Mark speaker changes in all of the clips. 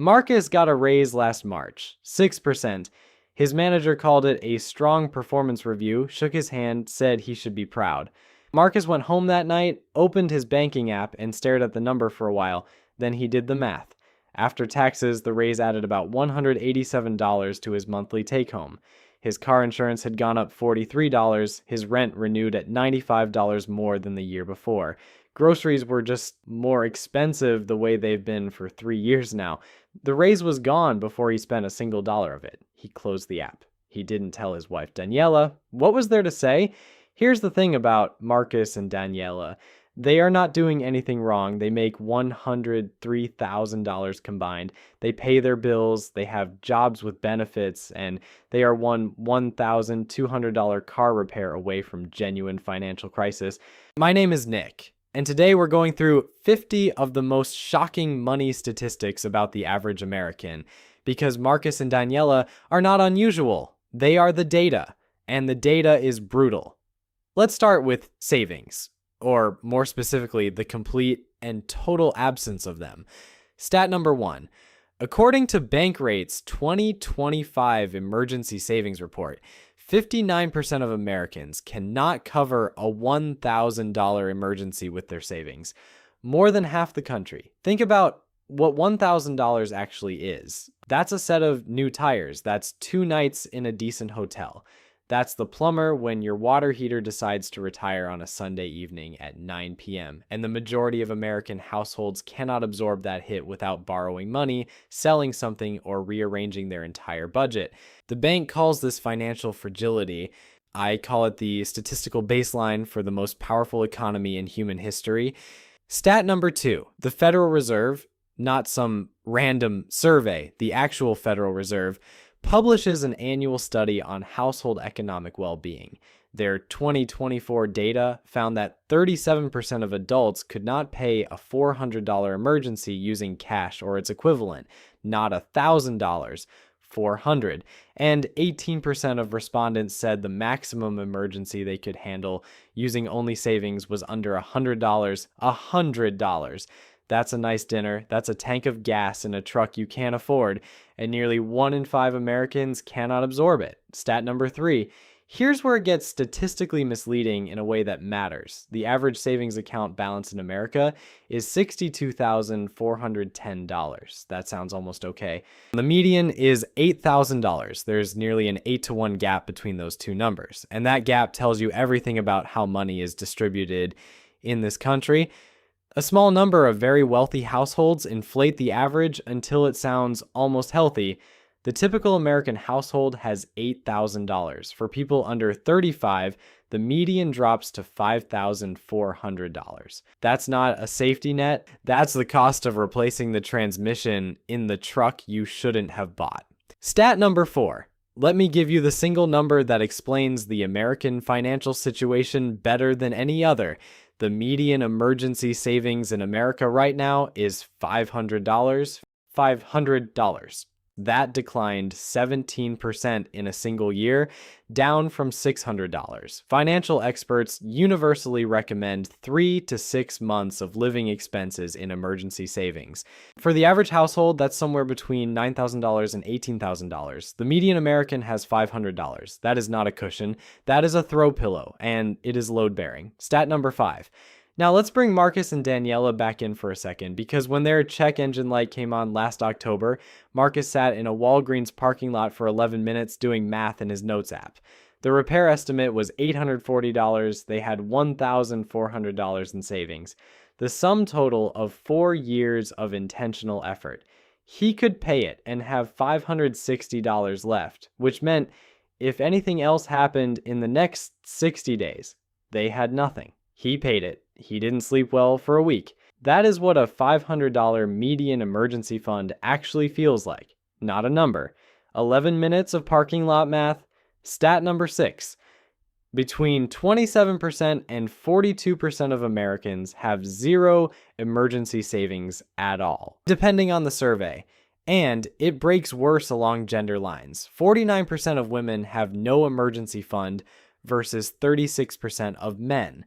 Speaker 1: Marcus got a raise last March, 6%. His manager called it a strong performance review, shook his hand, said he should be proud. Marcus went home that night, opened his banking app, and stared at the number for a while. Then he did the math. After taxes, the raise added about $187 to his monthly take-home. His car insurance had gone up $43, his rent renewed at $95 more than the year before. Groceries were just more expensive the way they've been for 3 years now. The raise was gone before he spent a single dollar of it. He closed the app. He didn't tell his wife Daniela. What was there to say? Here's the thing about Marcus and Daniela. They are not doing anything wrong. They make $103,000 combined. They pay their bills, they have jobs with benefits, and they are one $1,200 car repair away from genuine financial crisis. My name is Nick, and today we're going through 50 of the most shocking money statistics about the average American, because Marcus and Daniela are not unusual. They are the data, and the data is brutal. Let's start with savings, or more specifically, the complete and total absence of them. Stat number 1. According to Bankrate's 2025 Emergency Savings Report, 59% of Americans cannot cover a $1,000 emergency with their savings. More than half the country. Think about what $1,000 actually is. That's a set of new tires. That's 2 nights in a decent hotel. That's the plumber when your water heater decides to retire on a Sunday evening at 9 p.m. And the majority of American households cannot absorb that hit without borrowing money, selling something, or rearranging their entire budget. The bank calls this financial fragility. I call it the statistical baseline for the most powerful economy in human history. Stat number 2, the Federal Reserve, not some random survey, the actual Federal Reserve, publishes an annual study on household economic well-being. Their 2024 data found that 37% of adults could not pay a $400 emergency using cash or its equivalent, not $1,000, $400. And 18% of respondents said the maximum emergency they could handle using only savings was under $100, $100. That's a nice dinner, that's a tank of gas in a truck you can't afford, and nearly 1 in 5 Americans cannot absorb it. Stat number 3, here's where it gets statistically misleading in a way that matters. The average savings account balance in America is $62,410. That sounds almost okay. The median is $8,000. There's nearly an 8-to-1 gap between those two numbers, and that gap tells you everything about how money is distributed in this country. A small number of very wealthy households inflate the average until it sounds almost healthy. The typical American household has $8,000. For people under 35, the median drops to $5,400. That's not a safety net. That's the cost of replacing the transmission in the truck you shouldn't have bought. Stat number 4. Let me give you the single number that explains the American financial situation better than any other. The median emergency savings in America right now is $500. $500. That declined 17% in a single year, down from $600. Financial experts universally recommend 3 to 6 months of living expenses in emergency savings. For the average household, that's somewhere between $9,000 and $18,000. The median American has $500. That is not a cushion. That is a throw pillow, and it is load-bearing. Stat number 5. Now let's bring Marcus and Daniela back in for a second, because when their check engine light came on last October, Marcus sat in a Walgreens parking lot for 11 minutes doing math in his notes app. The repair estimate was $840. They had $1,400 in savings. The sum total of 4 years of intentional effort. He could pay it and have $560 left, which meant if anything else happened in the next 60 days, they had nothing. He paid it. He didn't sleep well for a week. That is what a $500 median emergency fund actually feels like. Not a number. 11 minutes of parking lot math. Stat number 6. Between 27% and 42% of Americans have zero emergency savings at all, depending on the survey. And it breaks worse along gender lines. 49% of women have no emergency fund versus 36% of men.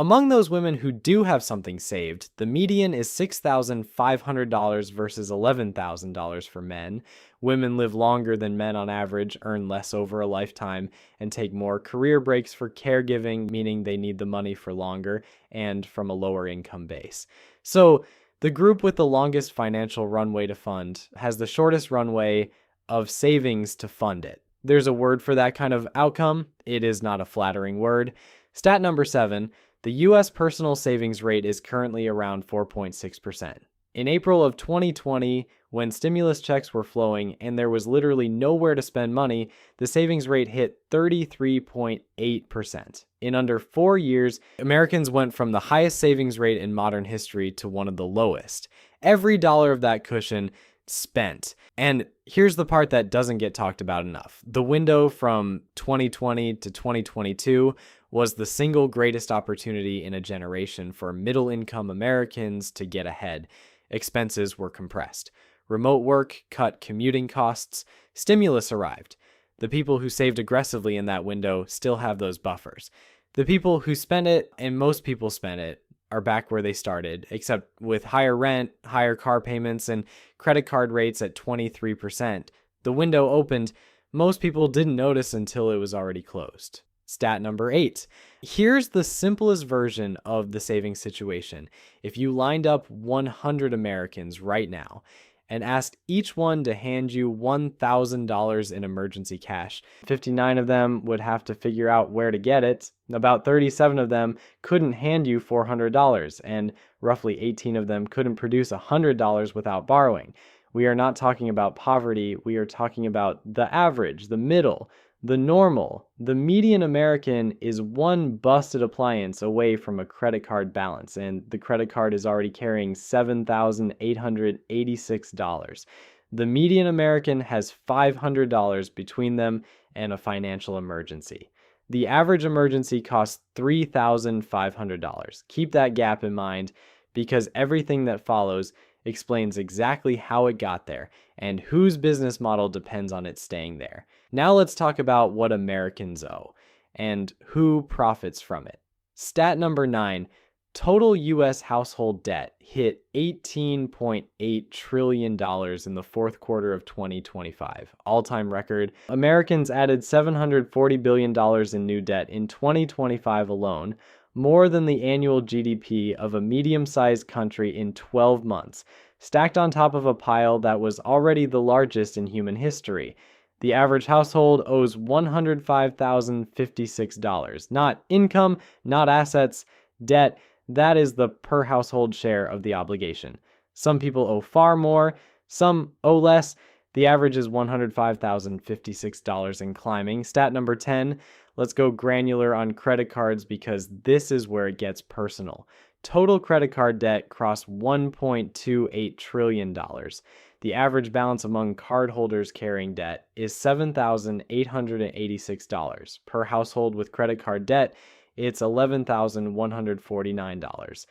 Speaker 1: Among those women who do have something saved, the median is $6,500 versus $11,000 for men. Women live longer than men on average, earn less over a lifetime, and take more career breaks for caregiving, meaning they need the money for longer and from a lower income base. So the group with the longest financial runway to fund has the shortest runway of savings to fund it. There's a word for that kind of outcome. It is not a flattering word. Stat number 7. The U.S. personal savings rate is currently around 4.6%. In April of 2020, when stimulus checks were flowing and there was literally nowhere to spend money, the savings rate hit 33.8%. In under 4 years, Americans went from the highest savings rate in modern history to one of the lowest. Every dollar of that cushion spent. And here's the part that doesn't get talked about enough. The window from 2020 to 2022 was the single greatest opportunity in a generation for middle-income Americans to get ahead. Expenses were compressed. Remote work cut commuting costs. Stimulus arrived. The people who saved aggressively in that window still have those buffers. The people who spent it, and most people spent it, are back where they started, except with higher rent, higher car payments, and credit card rates at 23%. The window opened. Most people didn't notice until it was already closed. Stat number 8. Here's the simplest version of the savings situation. If you lined up 100 Americans right now and asked each one to hand you $1,000 in emergency cash, 59 of them would have to figure out where to get it. About 37 of them couldn't hand you $400, and roughly 18 of them couldn't produce $100 without borrowing. We are not talking about poverty. We are talking about the average, the middle, the normal. The median American is one busted appliance away from a credit card balance, and the credit card is already carrying $7,886. The median American has $500 between them and a financial emergency. The average emergency costs $3,500. Keep that gap in mind, because everything that follows explains exactly how it got there and whose business model depends on it staying there. Now let's talk about what Americans owe and who profits from it. Stat number 9, total U.S. household debt hit $18.8 trillion in the fourth quarter of 2025, all-time record. Americans added $740 billion in new debt in 2025 alone, more than the annual GDP of a medium-sized country in 12 months, stacked on top of a pile that was already the largest in human history. The average household owes $105,056. Not income, not assets, debt. That is the per household share of the obligation. Some people owe far more, some owe less. The average is $105,056 and climbing. Stat number 10, let's go granular on credit cards because this is where it gets personal. Total credit card debt crossed $1.28 trillion. The average balance among cardholders carrying debt is $7,886. Per household with credit card debt, it's $11,149.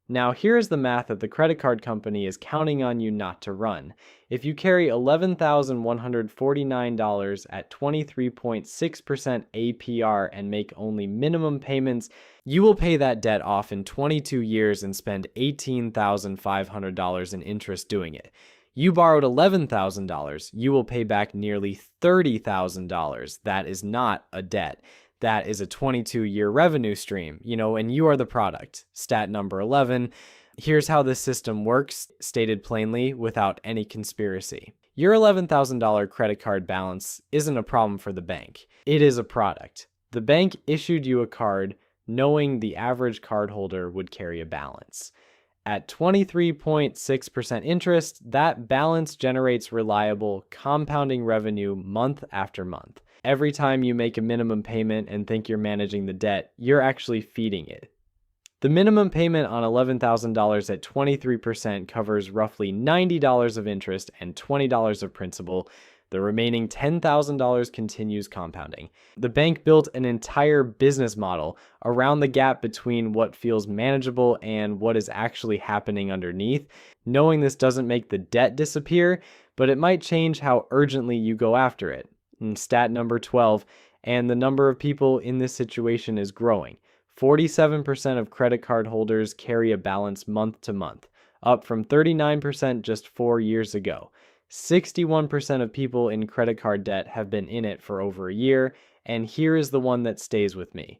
Speaker 1: Now, here's the math that the credit card company is counting on you not to run. If you carry $11,149 at 23.6% APR and make only minimum payments, you will pay that debt off in 22 years and spend $18,500 in interest doing it. You borrowed $11,000, you will pay back nearly $30,000. That is not a debt. That is a 22-year revenue stream, and you are the product. Stat number 11. Here's how this system works, stated plainly without any conspiracy. Your $11,000 credit card balance isn't a problem for the bank. It is a product. The bank issued you a card knowing the average cardholder would carry a balance. At 23.6% interest, that balance generates reliable compounding revenue month after month. Every time you make a minimum payment and think you're managing the debt, you're actually feeding it. The minimum payment on $11,000 at 23% covers roughly $90 of interest and $20 of principal. The remaining $10,000 continues compounding. The bank built an entire business model around the gap between what feels manageable and what is actually happening underneath. Knowing this doesn't make the debt disappear, but it might change how urgently you go after it. And stat number 12, and the number of people in this situation is growing. 47% of credit card holders carry a balance month to month, up from 39% just 4 years ago. 61% of people in credit card debt have been in it for over a year, and here is the one that stays with me.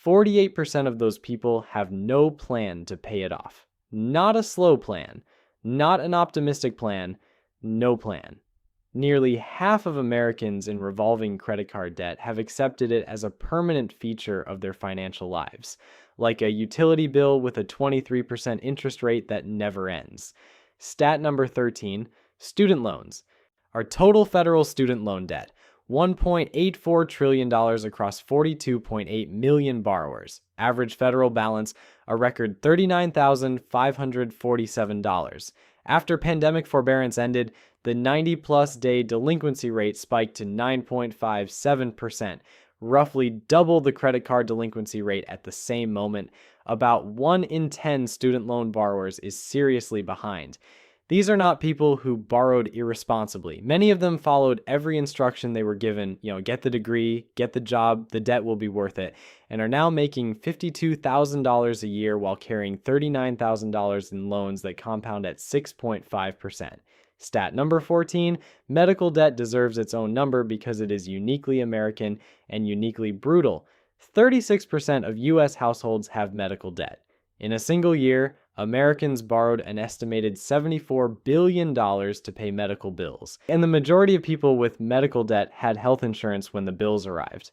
Speaker 1: 48% of those people have no plan to pay it off. Not a slow plan, not an optimistic plan, no plan. Nearly half of Americans in revolving credit card debt have accepted it as a permanent feature of their financial lives, like a utility bill with a 23% interest rate that never ends. Stat number 13, student loans. Our total federal student loan debt, $1.84 trillion across 42.8 million borrowers. Average federal balance, a record $39,547. After pandemic forbearance ended, the 90-plus day delinquency rate spiked to 9.57%, roughly double the credit card delinquency rate at the same moment. About 1 in 10 student loan borrowers is seriously behind. These are not people who borrowed irresponsibly. Many of them followed every instruction they were given, get the degree, get the job, the debt will be worth it, and are now making $52,000 a year while carrying $39,000 in loans that compound at 6.5%. Stat number 14, medical debt deserves its own number because it is uniquely American and uniquely brutal. 36% of U.S. households have medical debt. In a single year, Americans borrowed an estimated $74 billion to pay medical bills, and the majority of people with medical debt had health insurance when the bills arrived.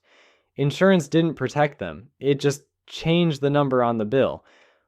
Speaker 1: Insurance didn't protect them, it just changed the number on the bill.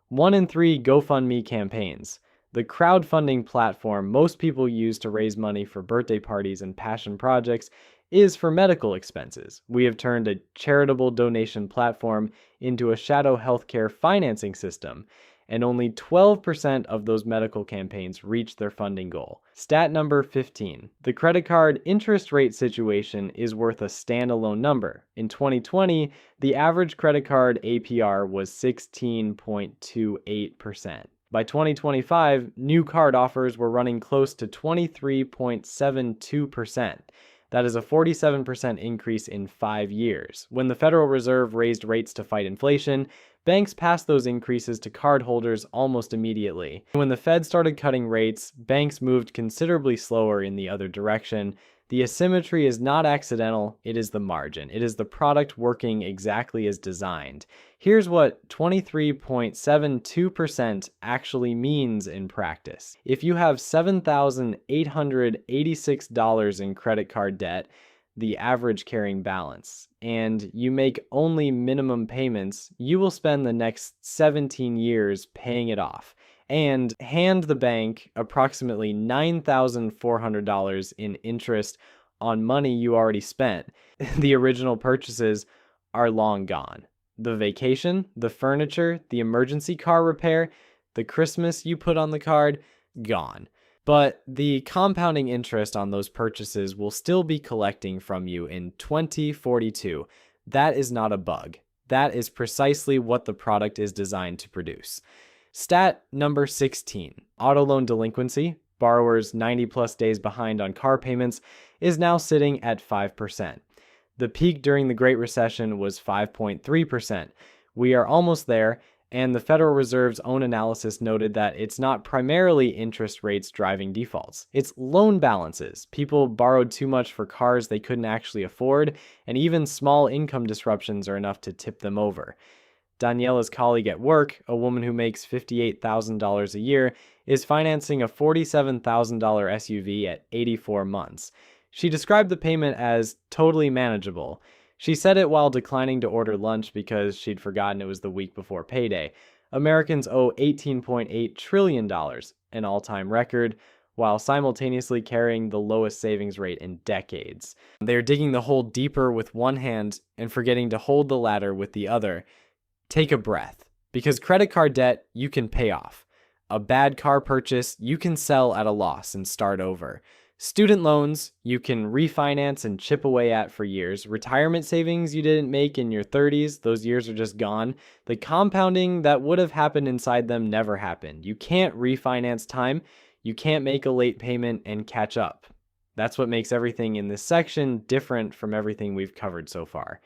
Speaker 1: 1 in 3 GoFundMe campaigns, the crowdfunding platform most people use to raise money for birthday parties and passion projects, is for medical expenses. We have turned a charitable donation platform into a shadow healthcare financing system, and only 12% of those medical campaigns reach their funding goal. Stat number 15. The credit card interest rate situation is worth a standalone number. In 2020, the average credit card APR was 16.28%. By 2025, new card offers were running close to 23.72%. That is a 47% increase in 5 years. When the Federal Reserve raised rates to fight inflation, banks passed those increases to cardholders almost immediately. When the Fed started cutting rates, banks moved considerably slower in the other direction. The asymmetry is not accidental, it is the margin. It is the product working exactly as designed. Here's what 23.72% actually means in practice. If you have $7,886 in credit card debt, the average carrying balance, and you make only minimum payments, you will spend the next 17 years paying it off and hand the bank approximately $9,400 in interest on money you already spent. The original purchases are long gone. The vacation, the furniture, the emergency car repair, the Christmas you put on the card, gone. But the compounding interest on those purchases will still be collecting from you in 2042. That is not a bug. That is precisely what the product is designed to produce. Stat number 16. Auto loan delinquency, borrowers 90-plus days behind on car payments, is now sitting at 5%. The peak during the Great Recession was 5.3%. We are almost there, and the Federal Reserve's own analysis noted that it's not primarily interest rates driving defaults. It's loan balances. People borrowed too much for cars they couldn't actually afford, and even small income disruptions are enough to tip them over. Daniela's colleague at work, a woman who makes $58,000 a year, is financing a $47,000 SUV at 84 months. She described the payment as totally manageable. She said it while declining to order lunch because she'd forgotten it was the week before payday. Americans owe $18.8 trillion, an all-time record, while simultaneously carrying the lowest savings rate in decades. They are digging the hole deeper with one hand and forgetting to hold the ladder with the other. Take a breath, because credit card debt you can pay off. A bad car purchase you can sell at a loss and start over. Student loans you can refinance and chip away at for years. Retirement savings you didn't make in your 30s, those years are just gone. The compounding that would have happened inside them never happened. You can't refinance time. You can't make a late payment and catch up. That's what makes everything in this section different from everything we've covered so far.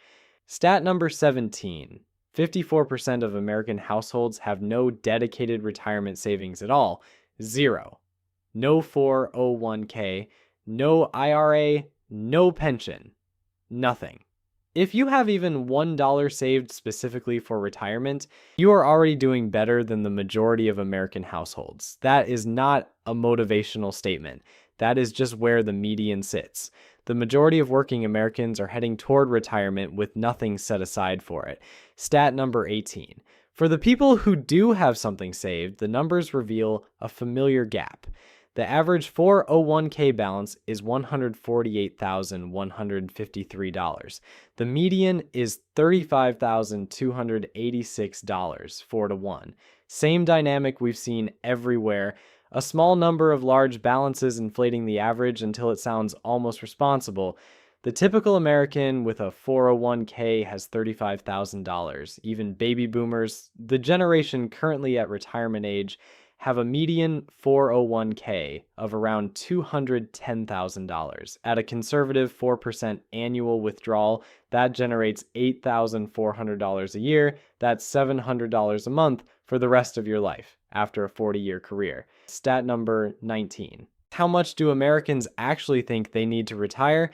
Speaker 1: Stat number 17. 54% of American households have no dedicated retirement savings at all. Zero. No 401k, no IRA, no pension. Nothing. If you have even $1 saved specifically for retirement, you are already doing better than the majority of American households. That is not a motivational statement. That is just where the median sits. The majority of working Americans are heading toward retirement with nothing set aside for it. Stat number 18. For the people who do have something saved, the numbers reveal a familiar gap. The average 401k balance is $148,153. The median is $35,286, 4-to-1. Same dynamic we've seen everywhere. A small number of large balances inflating the average until it sounds almost responsible. The typical American with a 401k has $35,000. Even baby boomers, the generation currently at retirement age, have a median 401k of around $210,000. At a conservative 4% annual withdrawal, that generates $8,400 a year. That's $700 a month for the rest of your life after a 40-year career. Stat number 19. How much do Americans actually think they need to retire?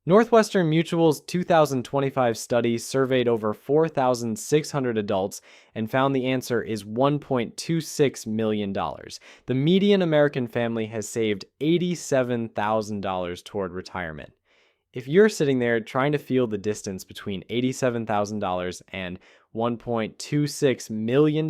Speaker 1: Northwestern Mutual's 2025 study surveyed over 4,600 adults and found the answer is $1.26 million. The median American family has saved $87,000 toward retirement. If you're sitting there trying to feel the distance between $87,000 and $1.26 million,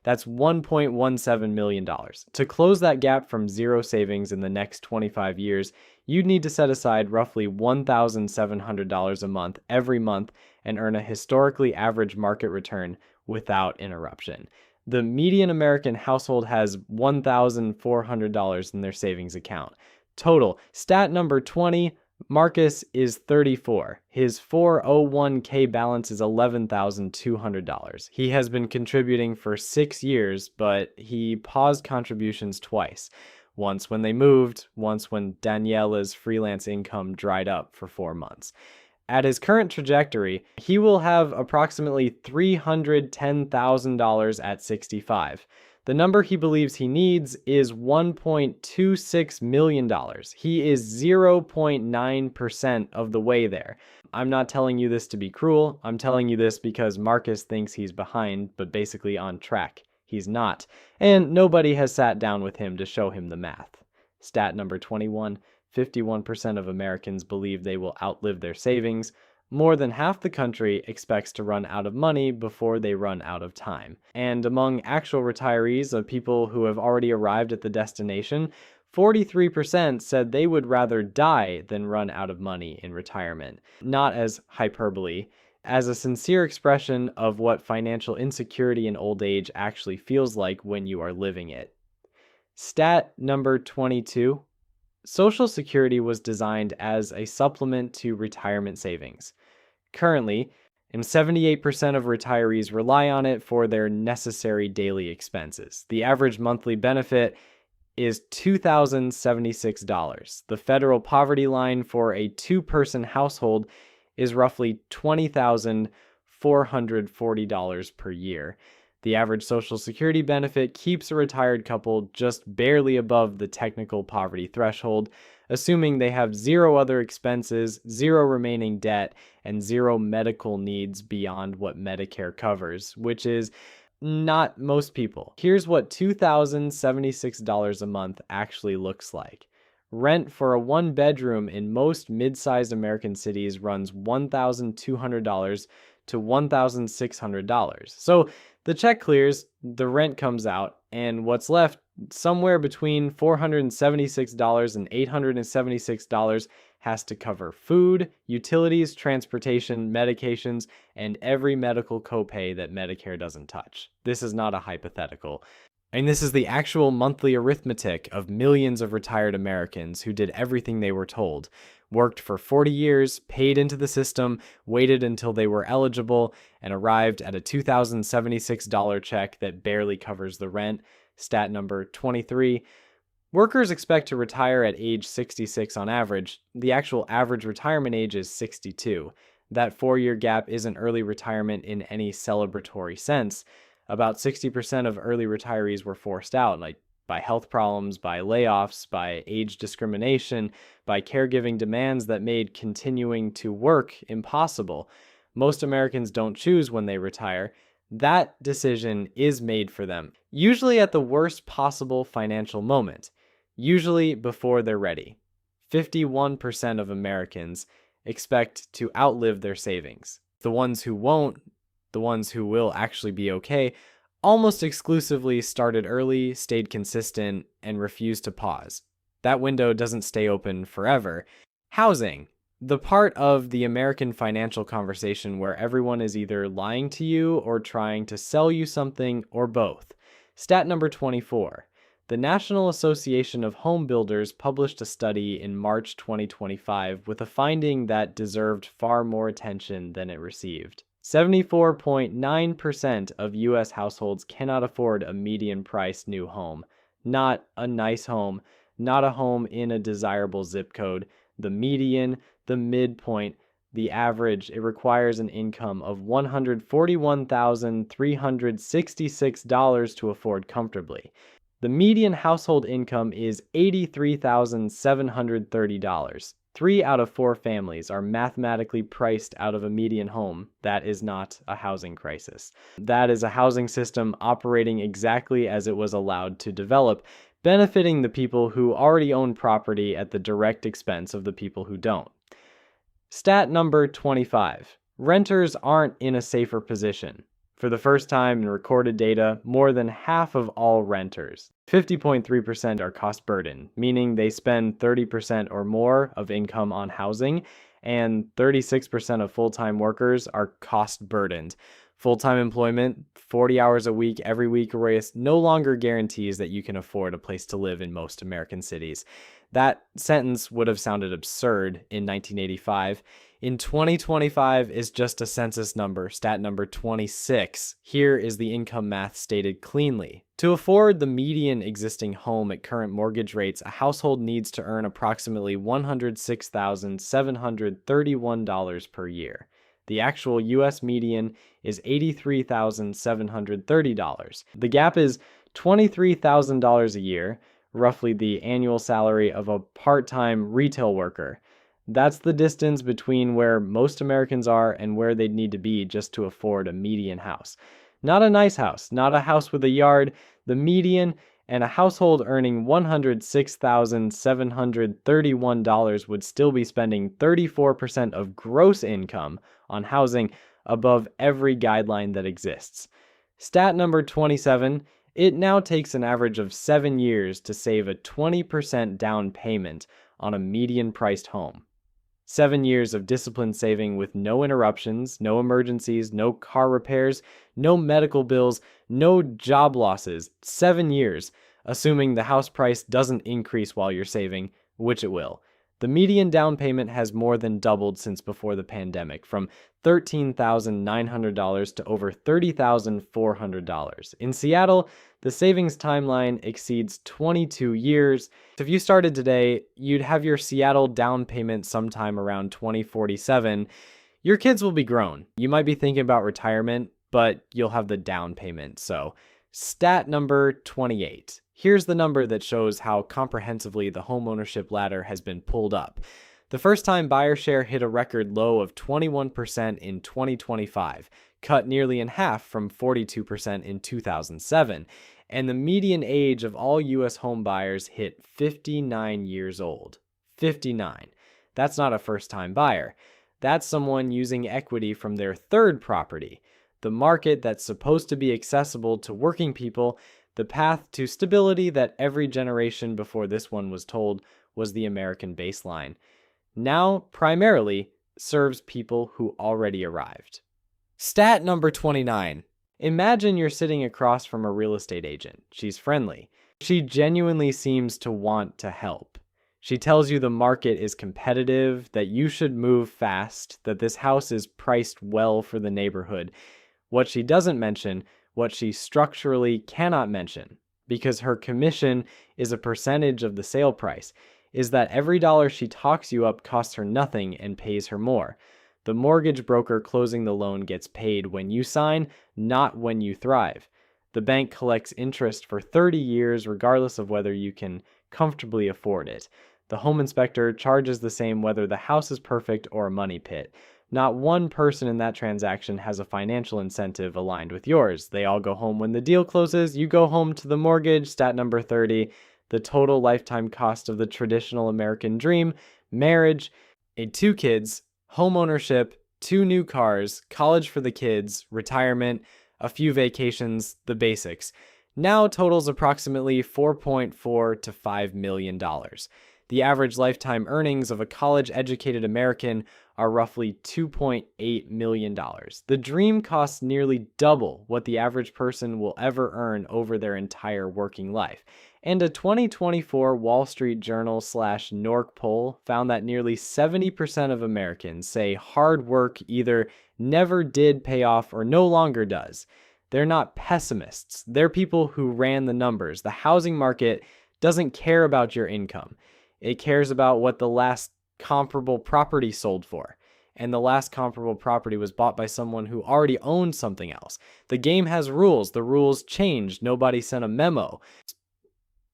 Speaker 1: that's $1.17 million. To close that gap from zero savings in the next 25 years, you'd need to set aside roughly $1,700 a month every month and earn a historically average market return without interruption. The median American household has $1,400 in their savings account. Total, stat number 20, Marcus is 34. His 401k balance is $11,200. He has been contributing for 6 years, but he paused contributions twice. Once when they moved, once when Daniela's freelance income dried up for 4 months. At his current trajectory, he will have approximately $310,000 at 65. The number he believes he needs is $1.26 million. He is 0.9% of the way there. I'm not telling you this to be cruel. I'm telling you this because Marcus thinks he's behind, but basically on track. He's not. And nobody has sat down with him to show him the math. Stat number 21, 51% of Americans believe they will outlive their savings. More than half the country expects to run out of money before they run out of time. And among actual retirees of people who have already arrived at the destination, 43% said they would rather die than run out of money in retirement. Not as hyperbole, as a sincere expression of what financial insecurity in old age actually feels like when you are living it. Stat number 22. Social Security was designed as a supplement to retirement savings. Currently, 78% of retirees rely on it for their necessary daily expenses. The average monthly benefit is $2,076. The federal poverty line for a two-person household is roughly $20,440 per year. The average Social Security benefit keeps a retired couple just barely above the technical poverty threshold, assuming they have zero other expenses, zero remaining debt, and zero medical needs beyond what Medicare covers, which is not most people. Here's what $2,076 a month actually looks like. Rent for a one-bedroom in most mid-sized American cities runs $1,200 to $1,600. So the check clears, the rent comes out, and what's left, somewhere between $476 and $876, has to cover food, utilities, transportation, medications, and every medical copay that Medicare doesn't touch. This is not a hypothetical. And this is the actual monthly arithmetic of millions of retired Americans who did everything they were told, worked for 40 years, paid into the system, waited until they were eligible, and arrived at a $2,076 check that barely covers the rent. Stat number 23. Workers expect to retire at age 66 on average. The actual average retirement age is 62. That 4-year gap isn't early retirement in any celebratory sense. About 60% of early retirees were forced out, like by health problems, by layoffs, by age discrimination, by caregiving demands that made continuing to work impossible. Most Americans don't choose when they retire. That decision is made for them, usually at the worst possible financial moment, usually before they're ready. 51% of Americans expect to outlive their savings. The ones who won't, the ones who will actually be okay, almost exclusively started early, stayed consistent, and refused to pause. That window doesn't stay open forever. Housing, the part of the American financial conversation where everyone is either lying to you or trying to sell you something or both. Stat number 24. The National Association of Home Builders published a study in March 2025 with a finding that deserved far more attention than it received. 74.9% of U.S. households cannot afford a median-priced new home. Not a nice home, not a home in a desirable zip code. The median, the midpoint, the average, it requires an income of $141,366 to afford comfortably. The median household income is $83,730. 3 out of 4 families are mathematically priced out of a median home. That is not a housing crisis. That is a housing system operating exactly as it was allowed to develop, benefiting the people who already own property at the direct expense of the people who don't. Stat number 25. Renters aren't in a safer position. For the first time in recorded data, more than half of all renters, 50.3%, are cost burdened, meaning they spend 30% or more of income on housing, and 36% of full-time workers are cost burdened. Full-time employment, 40 hours a week, every week, no longer guarantees that you can afford a place to live in most American cities. That sentence would have sounded absurd in 1985. In 2025 is just a census number, stat number 26. Here is the income math stated cleanly. To afford the median existing home at current mortgage rates, a household needs to earn approximately $106,731 per year. The actual U.S. median is $83,730. The gap is $23,000 a year, roughly the annual salary of a part-time retail worker. That's the distance between where most Americans are and where they'd need to be just to afford a median house. Not a nice house, not a house with a yard, the median, and a household earning $106,731 would still be spending 34% of gross income on housing above every guideline that exists. Stat number 27, it now takes an average of 7 years to save a 20% down payment on a median-priced home. 7 years of disciplined saving with no interruptions, no emergencies, no car repairs, no medical bills, no job losses. 7 years, assuming the house price doesn't increase while you're saving, which it will. The median down payment has more than doubled since before the pandemic, from $13,900 to over $30,400. In Seattle, the savings timeline exceeds 22 years. So if you started today, you'd have your Seattle down payment sometime around 2047. Your kids will be grown. You might be thinking about retirement, but you'll have the down payment. So, stat number 28. Here's the number that shows how comprehensively the homeownership ladder has been pulled up. The first-time buyer share hit a record low of 21% in 2025, cut nearly in half from 42% in 2007, and the median age of all U.S. home buyers hit 59 years old. 59. That's not a first-time buyer. That's someone using equity from their third property. The market that's supposed to be accessible to working people, the path to stability that every generation before this one was told was the American baseline, now primarily serves people who already arrived. Stat number 29. Imagine you're sitting across from a real estate agent. She's friendly. She genuinely seems to want to help. She tells you the market is competitive, that you should move fast, that this house is priced well for the neighborhood. What she doesn't mention, what she structurally cannot mention, because her commission is a percentage of the sale price, is that every dollar she talks you up costs her nothing and pays her more. The mortgage broker closing the loan gets paid when you sign, not when you thrive. The bank collects interest for 30 years regardless of whether you can comfortably afford it. The home inspector charges the same whether the house is perfect or a money pit. Not one person in that transaction has a financial incentive aligned with yours. They all go home when the deal closes. You go home to the mortgage. Stat number 30, the total lifetime cost of the traditional American dream, marriage, 2 kids, home ownership, 2 new cars, college for the kids, retirement, a few vacations, the basics, now totals approximately $4.4 to $5 million. The average lifetime earnings of a college-educated American are roughly $2.8 million. The dream costs nearly double what the average person will ever earn over their entire working life. And a 2024 Wall Street Journal/NORC poll found that nearly 70% of Americans say hard work either never did pay off or no longer does. They're not pessimists. They're people who ran the numbers. The housing market doesn't care about your income. It cares about what the last comparable property sold for. And the last comparable property was bought by someone who already owned something else. The game has rules. The rules changed. Nobody sent a memo.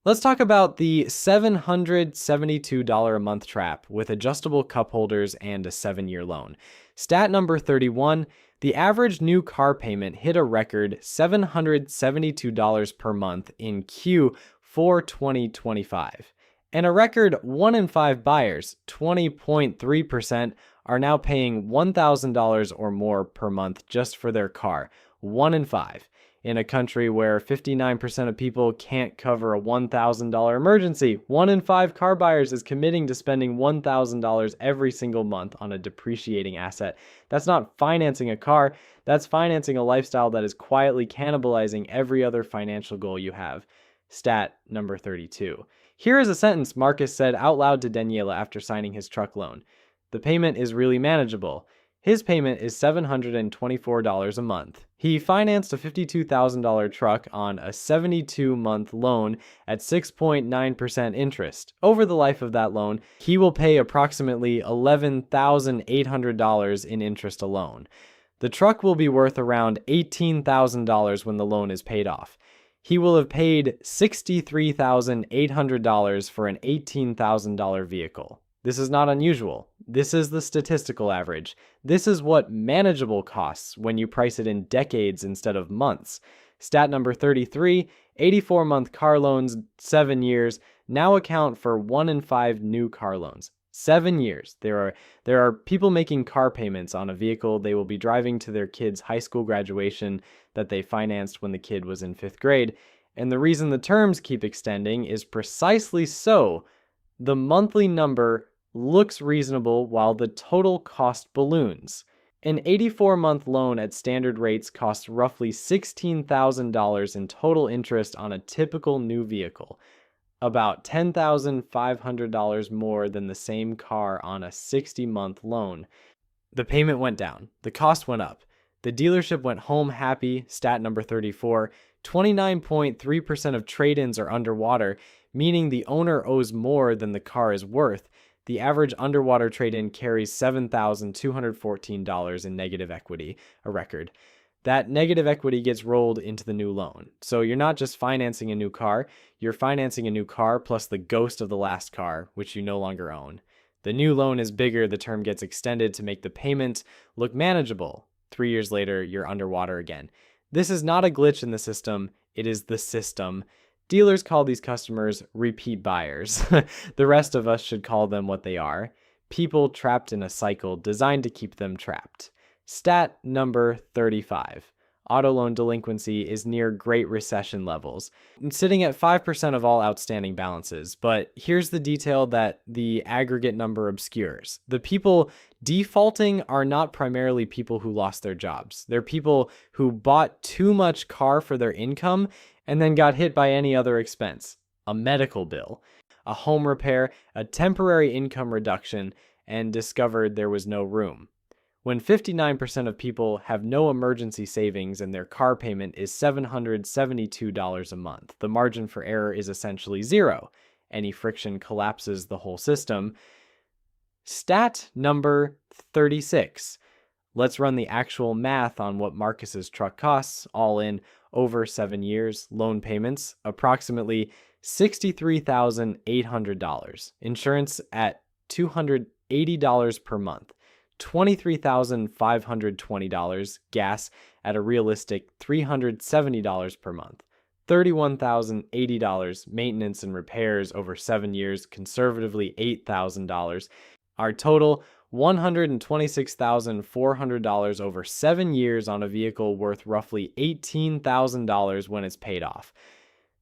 Speaker 1: Let's talk about the $772 a month trap with adjustable cup holders and a 7-year loan. Stat number 31, the average new car payment hit a record $772 per month in Q4 2025. And a record 1 in 5 buyers, 20.3%, are now paying $1,000 or more per month just for their car. 1 in 5. In a country where 59% of people can't cover a $1,000 emergency, 1 in 5 car buyers is committing to spending $1,000 every single month on a depreciating asset. That's not financing a car, that's financing a lifestyle that is quietly cannibalizing every other financial goal you have. Stat number 32. Here is a sentence Marcus said out loud to Daniela after signing his truck loan. The payment is really manageable. His payment is $724 a month. He financed a $52,000 truck on a 72-month loan at 6.9% interest. Over the life of that loan, he will pay approximately $11,800 in interest alone. The truck will be worth around $18,000 when the loan is paid off. He will have paid $63,800 for an $18,000 vehicle. This is not unusual. This is the statistical average. This is what manageable costs when you price it in decades instead of months. Stat number 33, 84-month car loans, 7 years, now account for 1 in 5 new car loans. 7 years. There are people making car payments on a vehicle they will be driving to their kid's high school graduation that they financed when the kid was in 5th grade. And the reason the terms keep extending is precisely so. The monthly number looks reasonable while the total cost balloons. An 84-month loan at standard rates costs roughly $16,000 in total interest on a typical new vehicle, about $10,500 more than the same car on a 60-month loan. The payment went down. The cost went up. The dealership went home happy. Stat number 34, 29.3% of trade-ins are underwater, meaning the owner owes more than the car is worth. The average underwater trade-in carries $7,214 in negative equity, a record. That negative equity gets rolled into the new loan. So you're not just financing a new car, you're financing a new car plus the ghost of the last car, which you no longer own. The new loan is bigger, the term gets extended to make the payment look manageable. 3 years later, you're underwater again. This is not a glitch in the system, it is the system. Dealers call these customers repeat buyers. The rest of us should call them what they are. People trapped in a cycle designed to keep them trapped. Stat number 35. Auto loan delinquency is near Great Recession levels, sitting at 5% of all outstanding balances. But here's the detail that the aggregate number obscures. The people defaulting are not primarily people who lost their jobs. They're people who bought too much car for their income and then got hit by any other expense. A medical bill, a home repair, a temporary income reduction, and discovered there was no room. When 59% of people have no emergency savings and their car payment is $772 a month, the margin for error is essentially zero. Any friction collapses the whole system. Stat number 36. Let's run the actual math on what Marcus's truck costs, all in over 7 years, loan payments, approximately $63,800, insurance at $280 per month, $23,520, gas at a realistic $370 per month, $31,080, maintenance and repairs over 7 years, conservatively $8,000. Our total, $126,400 over 7 years on a vehicle worth roughly $18,000 when it's paid off.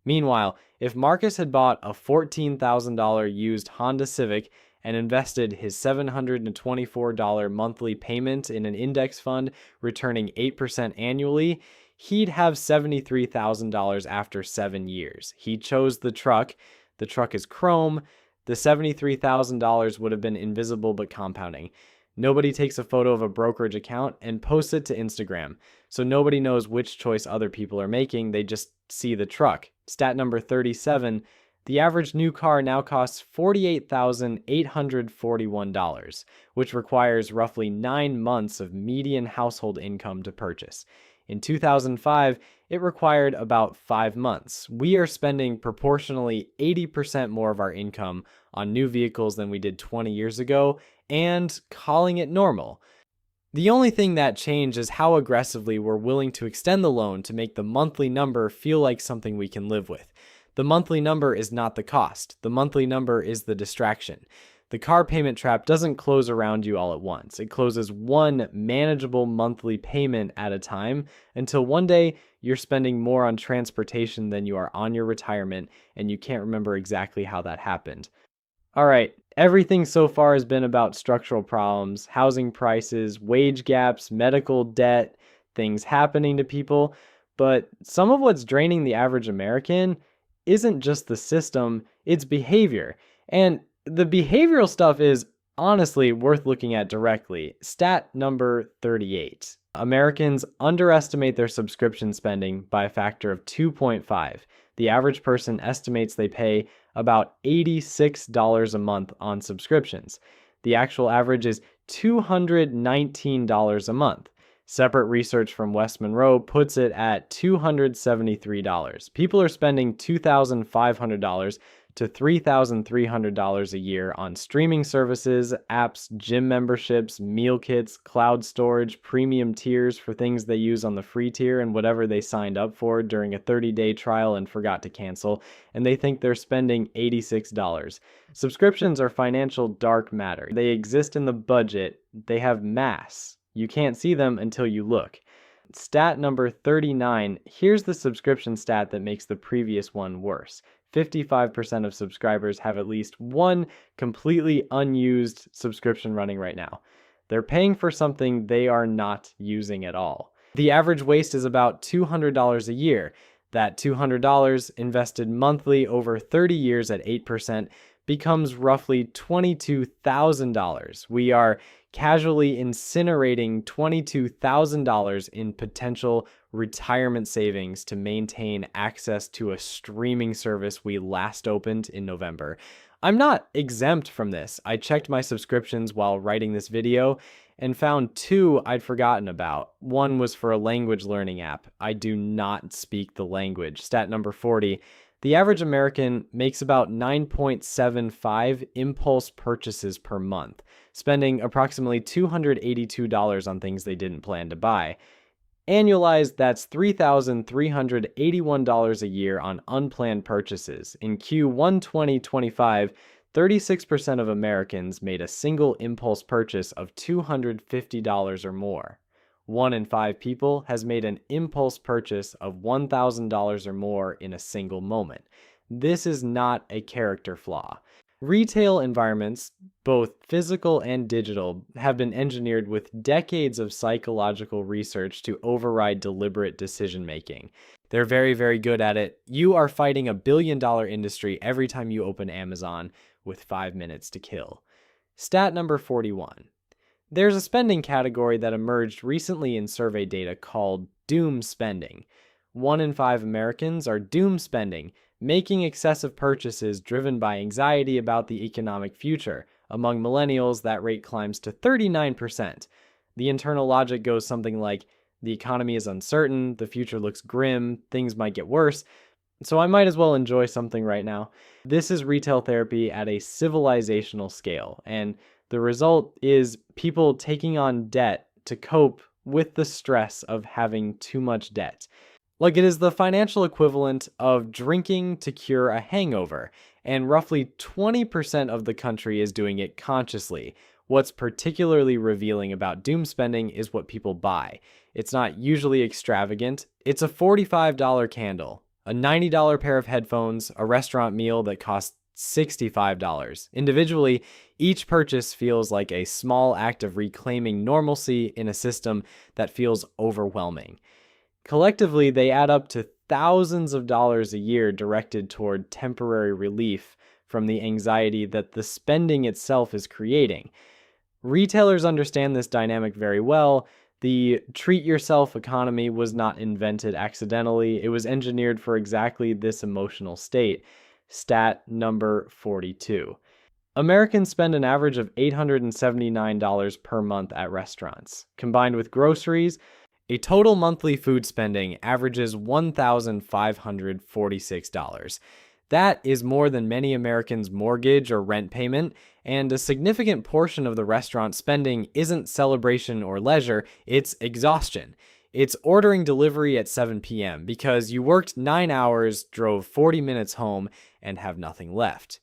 Speaker 1: Meanwhile, if Marcus had bought a $14,000 used Honda Civic and invested his $724 monthly payment in an index fund, returning 8% annually, he'd have $73,000 after 7 years. He chose the truck. The truck is chrome. The $73,000 would have been invisible but compounding. Nobody takes a photo of a brokerage account and posts it to Instagram, so nobody knows which choice other people are making. They just see the truck. Stat number 37, the average new car now costs $48,841, which requires roughly 9 months of median household income to purchase. In 2005, it required about 5 months. We are spending proportionally 80% more of our income on new vehicles than we did 20 years ago, and calling it normal. The only thing that changed is how aggressively we're willing to extend the loan to make the monthly number feel like something we can live with. The monthly number is not the cost. The monthly number is the distraction. The car payment trap doesn't close around you all at once. It closes one manageable monthly payment at a time until one day you're spending more on transportation than you are on your retirement, and you can't remember exactly how that happened. All right, everything so far has been about structural problems, housing prices, wage gaps, medical debt, things happening to people. But some of what's draining the average American isn't just the system, it's behavior. And the behavioral stuff is honestly worth looking at directly. Stat number 38. Americans underestimate their subscription spending by a factor of 2.5. The average person estimates they pay about $86 a month on subscriptions. The actual average is $219 a month. Separate research from West Monroe puts it at $273. People are spending $2,500 to $3,300 a year on streaming services, apps, gym memberships, meal kits, cloud storage, premium tiers for things they use on the free tier, and whatever they signed up for during a 30-day trial and forgot to cancel, and they think they're spending $86. Subscriptions are financial dark matter. They exist in the budget. They have mass. You can't see them until you look. Stat number 39, here's the subscription stat that makes the previous one worse. 55% of subscribers have at least one completely unused subscription running right now. They're paying for something they are not using at all. The average waste is about $200 a year. That $200 invested monthly over 30 years at 8% becomes roughly $22,000. We are casually incinerating $22,000 in potential retirement savings to maintain access to a streaming service we last opened in November. I'm not exempt from this. I checked my subscriptions while writing this video and found 2 I'd forgotten about. One was for a language learning app. I do not speak the language. Stat number 40. The average American makes about 9.75 impulse purchases per month, spending approximately $282 on things they didn't plan to buy. Annualized, that's $3,381 a year on unplanned purchases. In Q1 2025, 36% of Americans made a single impulse purchase of $250 or more. 1 in 5 people has made an impulse purchase of $1,000 or more in a single moment. This is not a character flaw. Retail environments, both physical and digital, have been engineered with decades of psychological research to override deliberate decision-making. They're very, very good at it. You are fighting a billion-dollar industry every time you open Amazon with 5 minutes to kill. Stat number 41. There's a spending category that emerged recently in survey data called doom spending. 1 in 5 Americans are doom spending, making excessive purchases driven by anxiety about the economic future. Among millennials, that rate climbs to 39%. The internal logic goes something like, the economy is uncertain, the future looks grim, things might get worse, so I might as well enjoy something right now. This is retail therapy at a civilizational scale, and the result is people taking on debt to cope with the stress of having too much debt. Like, it is the financial equivalent of drinking to cure a hangover, and roughly 20% of the country is doing it consciously. What's particularly revealing about doom spending is what people buy. It's not usually extravagant. It's a $45 candle, a $90 pair of headphones, a restaurant meal that costs $65. Individually, each purchase feels like a small act of reclaiming normalcy in a system that feels overwhelming. Collectively, they add up to thousands of dollars a year directed toward temporary relief from the anxiety that the spending itself is creating. Retailers understand this dynamic very well. The treat yourself economy was not invented accidentally. It was engineered for exactly this emotional state. Stat number 42. Americans spend an average of $879 per month at restaurants. Combined with groceries, a total monthly food spending averages $1,546. That is more than many Americans' mortgage or rent payment, and a significant portion of the restaurant spending isn't celebration or leisure, it's exhaustion. It's ordering delivery at 7 p.m. because you worked 9 hours, drove 40 minutes home, and have nothing left.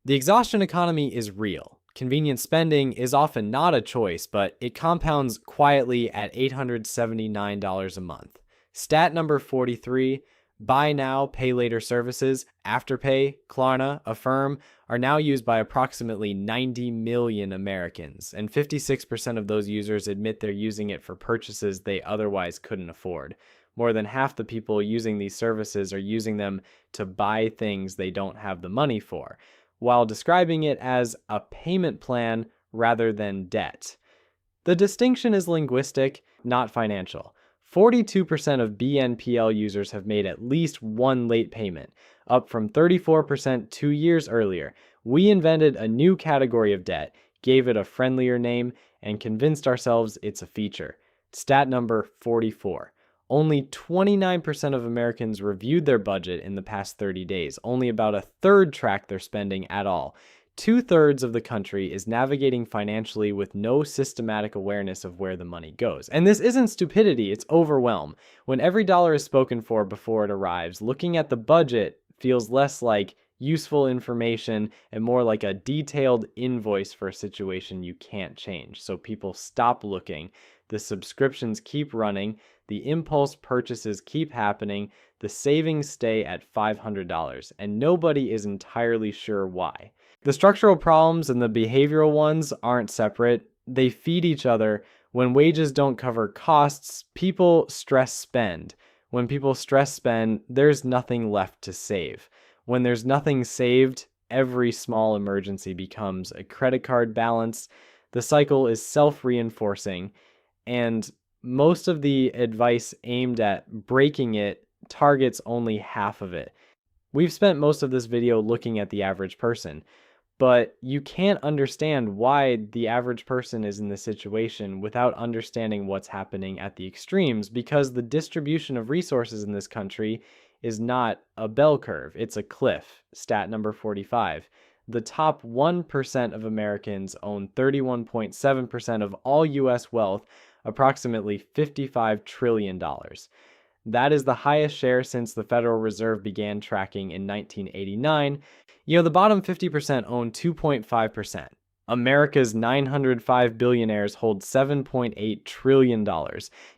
Speaker 1: The exhaustion economy is real. Convenient spending is often not a choice, but it compounds quietly at $879 a month. Stat number 43, buy now, pay later services, Afterpay, Klarna, Affirm, are now used by approximately 90 million Americans, and 56% of those users admit they're using it for purchases they otherwise couldn't afford. More than half the people using these services are using them to buy things they don't have the money for, while describing it as a payment plan rather than debt. The distinction is linguistic, not financial. 42% of BNPL users have made at least one late payment, up from 34% 2 years earlier. We invented a new category of debt, gave it a friendlier name, and convinced ourselves it's a feature. Stat number 44. Only 29% of Americans reviewed their budget in the past 30 days. Only about a third tracked their spending at all. 2/3 of the country is navigating financially with no systematic awareness of where the money goes. And this isn't stupidity, it's overwhelm. When every dollar is spoken for before it arrives, looking at the budget feels less like useful information and more like a detailed invoice for a situation you can't change. So people stop looking. The subscriptions keep running. The impulse purchases keep happening. The savings stay at $500, and nobody is entirely sure why. The structural problems and the behavioral ones aren't separate. They feed each other. When wages don't cover costs, people stress spend. When people stress spend, there's nothing left to save. When there's nothing saved, every small emergency becomes a credit card balance. The cycle is self-reinforcing, and most of the advice aimed at breaking it targets only half of it. We've spent most of this video looking at the average person, but you can't understand why the average person is in this situation without understanding what's happening at the extremes, because the distribution of resources in this country is not a bell curve, it's a cliff. Stat number 45. The top 1% of Americans own 31.7% of all US wealth, approximately $55 trillion. That is the highest share since the Federal Reserve began tracking in 1989. The bottom 50% own 2.5%. America's 905 billionaires hold $7.8 trillion,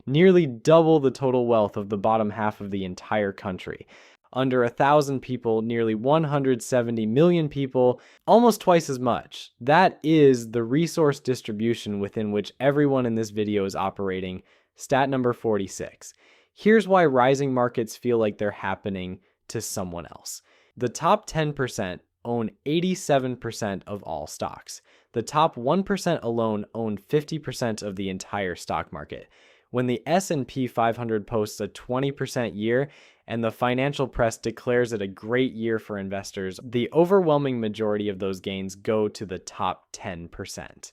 Speaker 1: nearly double the total wealth of the bottom half of the entire country. Under 1,000 people, nearly 170 million people, almost twice as much. That is the resource distribution within which everyone in this video is operating. Stat number 46. Here's why rising markets feel like they're happening to someone else. The top 10% own 87% of all stocks. The top 1% alone own 50% of the entire stock market. When the S&P 500 posts a 20% year and the financial press declares it a great year for investors, the overwhelming majority of those gains go to the top 10%.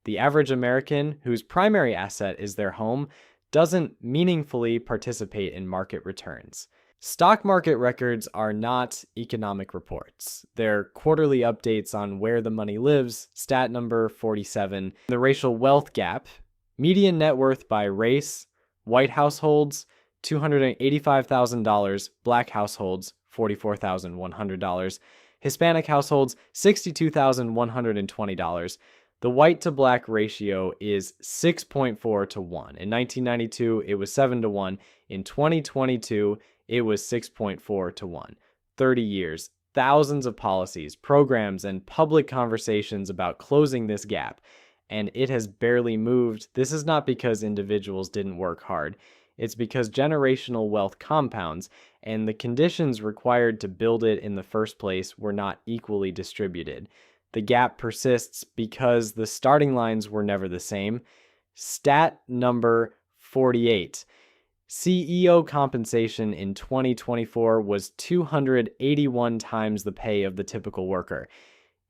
Speaker 1: The average American, whose primary asset is their home, doesn't meaningfully participate in market returns. Stock market records are not economic reports. They're quarterly updates on where the money lives, stat number 47. The racial wealth gap, median net worth by race, white households, $285,000, black households, $44,100, Hispanic households, $62,120. The white to black ratio is 6.4 to 1. In 1992, it was 7 to 1. In 2022, it was 6.4 to 1. 30 years, thousands of policies, programs, and public conversations about closing this gap, and it has barely moved. This is not because individuals didn't work hard. It's because generational wealth compounds, and the conditions required to build it in the first place were not equally distributed. The gap persists because the starting lines were never the same. Stat number 48. CEO compensation in 2024 was 281 times the pay of the typical worker.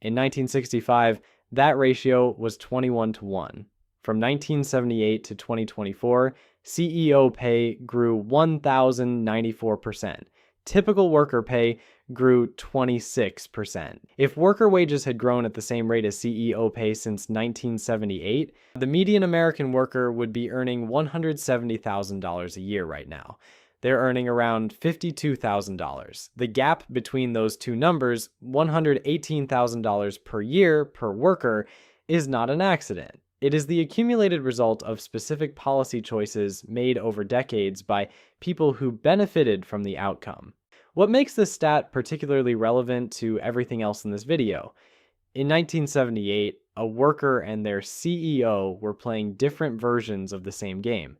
Speaker 1: In 1965, that ratio was 21 to 1. From 1978 to 2024, CEO pay grew 1,094%. Typical worker pay grew 26%. If worker wages had grown at the same rate as CEO pay since 1978, the median American worker would be earning $170,000 a year right now. They're earning around $52,000. The gap between those two numbers, $118,000 per year per worker, is not an accident. It is the accumulated result of specific policy choices made over decades by people who benefited from the outcome. What makes this stat particularly relevant to everything else in this video? In 1978, a worker and their CEO were playing different versions of the same game.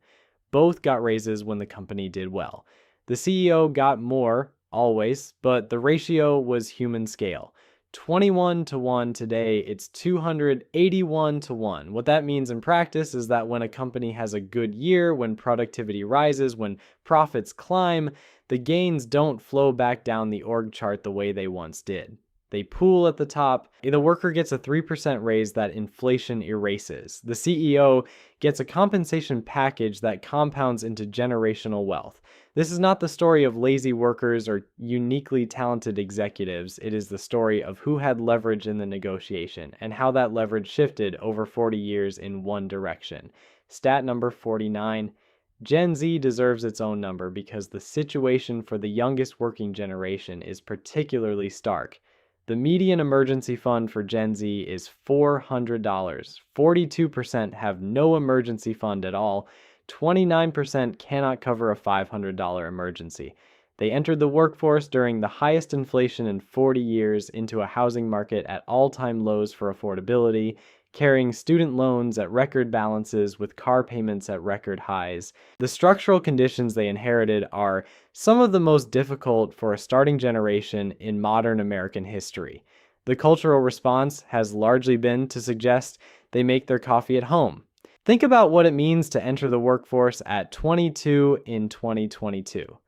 Speaker 1: Both got raises when the company did well. The CEO got more, always, but the ratio was human scale. 21 to 1 today, it's 281 to 1. What that means in practice is that when a company has a good year, when productivity rises, when profits climb, the gains don't flow back down the org chart the way they once did. They pool at the top. The worker gets a 3% raise that inflation erases. The CEO gets a compensation package that compounds into generational wealth. This is not the story of lazy workers or uniquely talented executives. It is the story of who had leverage in the negotiation and how that leverage shifted over 40 years in one direction. Stat number 49. Gen Z deserves its own number because the situation for the youngest working generation is particularly stark. The median emergency fund for Gen Z is $400. 42% have no emergency fund at all. 29% cannot cover a $500 emergency. They entered the workforce during the highest inflation in 40 years into a housing market at all-time lows for affordability, carrying student loans at record balances with car payments at record highs. The structural conditions they inherited are some of the most difficult for a starting generation in modern American history. The cultural response has largely been to suggest they make their coffee at home. Think about what it means to enter the workforce at 22 in 2022.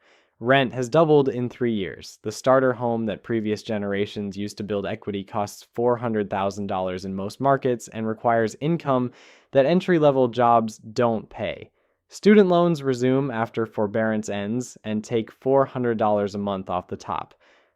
Speaker 1: Rent has doubled in 3 years. The starter home that previous generations used to build equity costs $400,000 in most markets and requires income that entry-level jobs don't pay. Student loans resume after forbearance ends and take $400 a month off the top.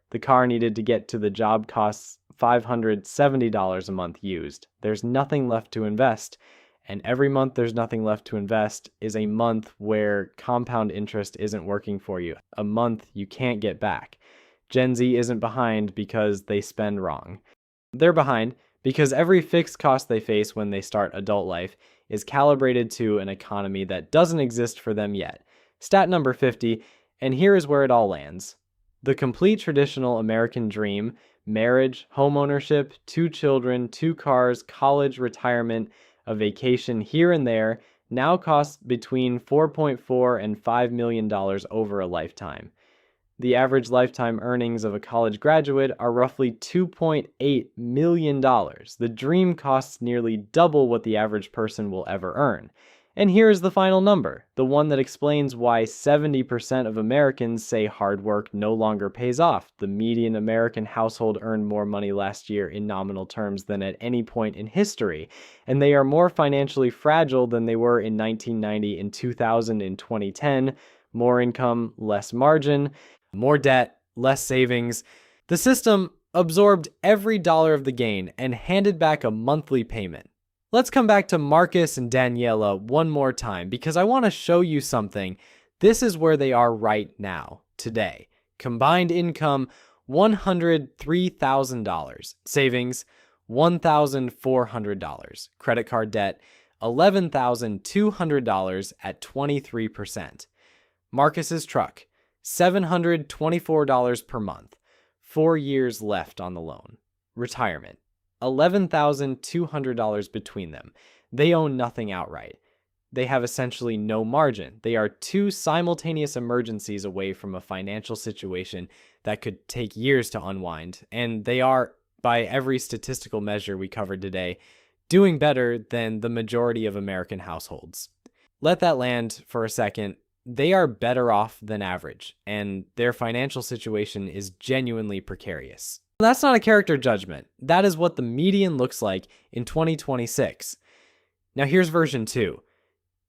Speaker 1: The car needed to get to the job costs $570 a month used. There's nothing left to invest. And every month there's nothing left to invest is a month where compound interest isn't working for you, a month you can't get back. Gen Z isn't behind because they spend wrong. They're behind because every fixed cost they face when they start adult life is calibrated to an economy that doesn't exist for them yet. Stat number 50, and here is where it all lands. The complete traditional American dream, marriage, homeownership, 2 children, 2 cars, college, retirement, a vacation here and there, now costs between $4.4 and $5 million over a lifetime. The average lifetime earnings of a college graduate are roughly $2.8 million. The dream costs nearly double what the average person will ever earn. And here is the final number, the one that explains why 70% of Americans say hard work no longer pays off. The median American household earned more money last year in nominal terms than at any point in history, and they are more financially fragile than they were in 1990, in 2000, in 2010. More income, less margin, more debt, less savings. The system absorbed every dollar of the gain and handed back a monthly payment. Let's come back to Marcus and Daniela one more time because I want to show you something. This is where they are right now, today. Combined income, $103,000. Savings, $1,400. Credit card debt, $11,200 at 23%. Marcus's truck, $724 per month. 4 years left on the loan. Retirement, $11,200 between them. They own nothing outright. They have essentially no margin. They are two simultaneous emergencies away from a financial situation that could take years to unwind, and they are, by every statistical measure we covered today, doing better than the majority of American households. Let that land for a second. They are better off than average, and their financial situation is genuinely precarious. That's not a character judgment. That is what the median looks like in 2026. Now here's version 2.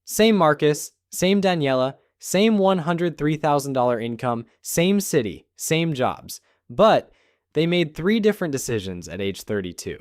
Speaker 1: Same Marcus, same Daniela, same $103,000 income, same city, same jobs. But they made 3 different decisions at age 32.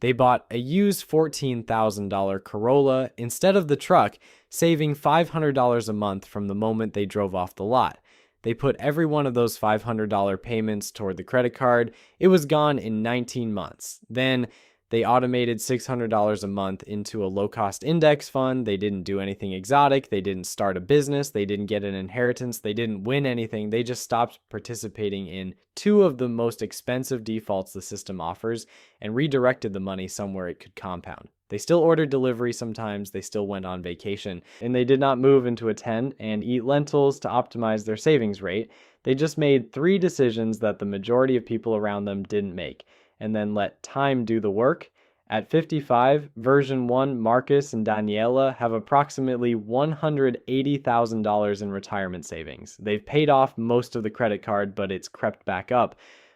Speaker 1: They bought a used $14,000 Corolla instead of the truck, saving $500 a month from the moment they drove off the lot. They put every one of those $500 payments toward the credit card. It was gone in 19 months. Then they automated $600 a month into a low-cost index fund. They didn't do anything exotic. They didn't start a business. They didn't get an inheritance. They didn't win anything. They just stopped participating in 2 of the most expensive defaults the system offers and redirected the money somewhere it could compound. They still ordered delivery sometimes. They still went on vacation. And they did not move into a tent and eat lentils to optimize their savings rate. They just made 3 decisions that the majority of people around them didn't make, and then let time do the work. At 55, version 1, Marcus and Daniela have approximately $180,000 in retirement savings. They've paid off most of the credit card, but it's crept back up.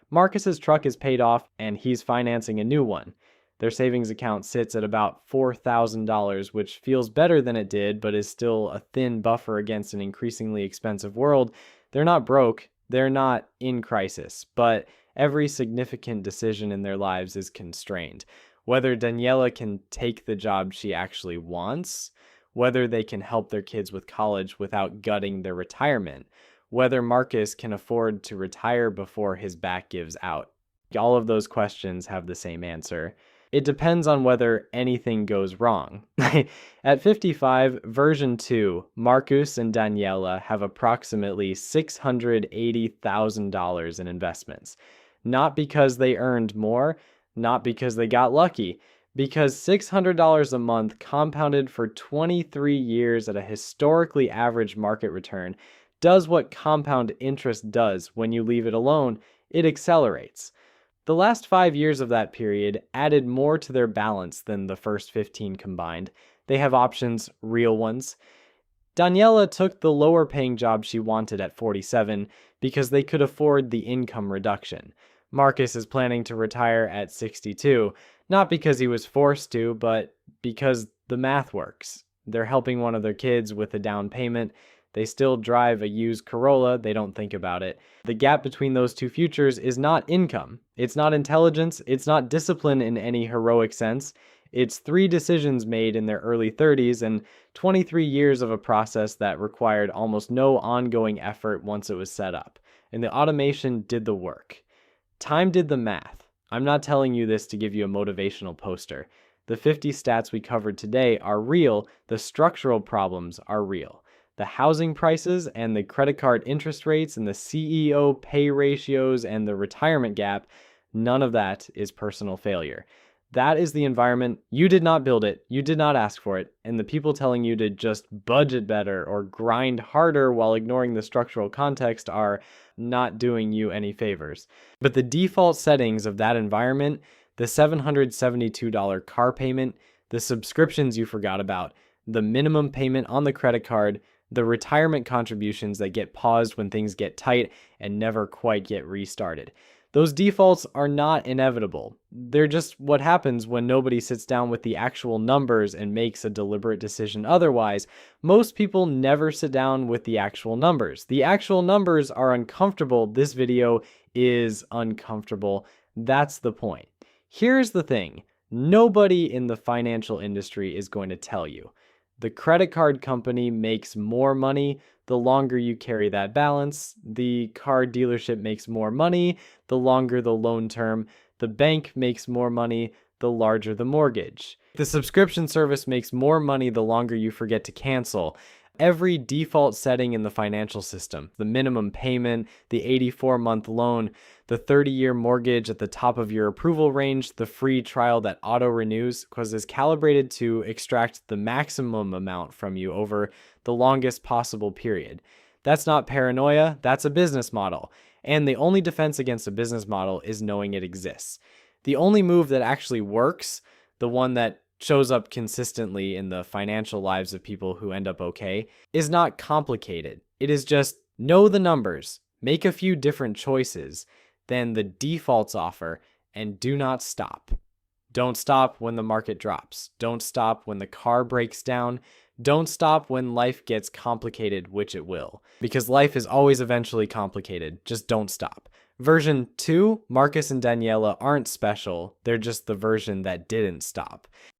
Speaker 1: Marcus's truck is paid off, and he's financing a new one. Their savings account sits at about $4,000, which feels better than it did, but is still a thin buffer against an increasingly expensive world. They're not broke. They're not in crisis, but every significant decision in their lives is constrained. Whether Daniela can take the job she actually wants, whether they can help their kids with college without gutting their retirement, whether Marcus can afford to retire before his back gives out. All of those questions have the same answer. It depends on whether anything goes wrong. At 55, version 2, Marcus and Daniela have approximately $680,000 in investments. Not because they earned more, not because they got lucky, because $600 a month compounded for 23 years at a historically average market return does what compound interest does when you leave it alone. It accelerates. The last 5 years of that period added more to their balance than the first 15 combined. They have options, real ones. Daniela took the lower paying job she wanted at 47 because they could afford the income reduction. Marcus is planning to retire at 62, not because he was forced to, but because the math works. They're helping one of their kids with a down payment. They still drive a used Corolla. They don't think about it. The gap between those 2 futures is not income. It's not intelligence. It's not discipline in any heroic sense. It's 3 decisions made in their early 30s and 23 years of a process that required almost no ongoing effort once it was set up. And the automation did the work. Time did the math. I'm not telling you this to give you a motivational poster. The 50 stats we covered today are real. The structural problems are real. The housing prices and the credit card interest rates and the CEO pay ratios and the retirement gap, none of that is personal failure. That is the environment. You did not build it. You did not ask for it. And the people telling you to just budget better or grind harder while ignoring the structural context are not doing you any favors. But the default settings of that environment, the $772 car payment, the subscriptions you forgot about, the minimum payment on the credit card, the retirement contributions that get paused when things get tight and never quite get restarted. Those defaults are not inevitable. They're just what happens when nobody sits down with the actual numbers and makes a deliberate decision otherwise. Most people never sit down with the actual numbers. The actual numbers are uncomfortable. This video is uncomfortable. That's the point. Here's the thing. Nobody in the financial industry is going to tell you. The credit card company makes more money the longer you carry that balance. The car dealership makes more money the longer the loan term. The bank makes more money the larger the mortgage. The subscription service makes more money the longer you forget to cancel. Every default setting in the financial system, the minimum payment, the 84-month loan, the 30-year mortgage at the top of your approval range, the free trial that auto-renews, is calibrated to extract the maximum amount from you over the longest possible period. That's not paranoia, that's a business model. And the only defense against a business model is knowing it exists. The only move that actually works, the one that shows up consistently in the financial lives of people who end up okay, is not complicated. It is just know the numbers, make a few different choices than the defaults offer, and do not stop. Don't stop when the market drops. Don't stop when the car breaks down. Don't stop when life gets complicated, which it will. Because life is always eventually complicated. Just don't stop. Version 2, Marcus and Daniela aren't special. They're just the version that didn't stop.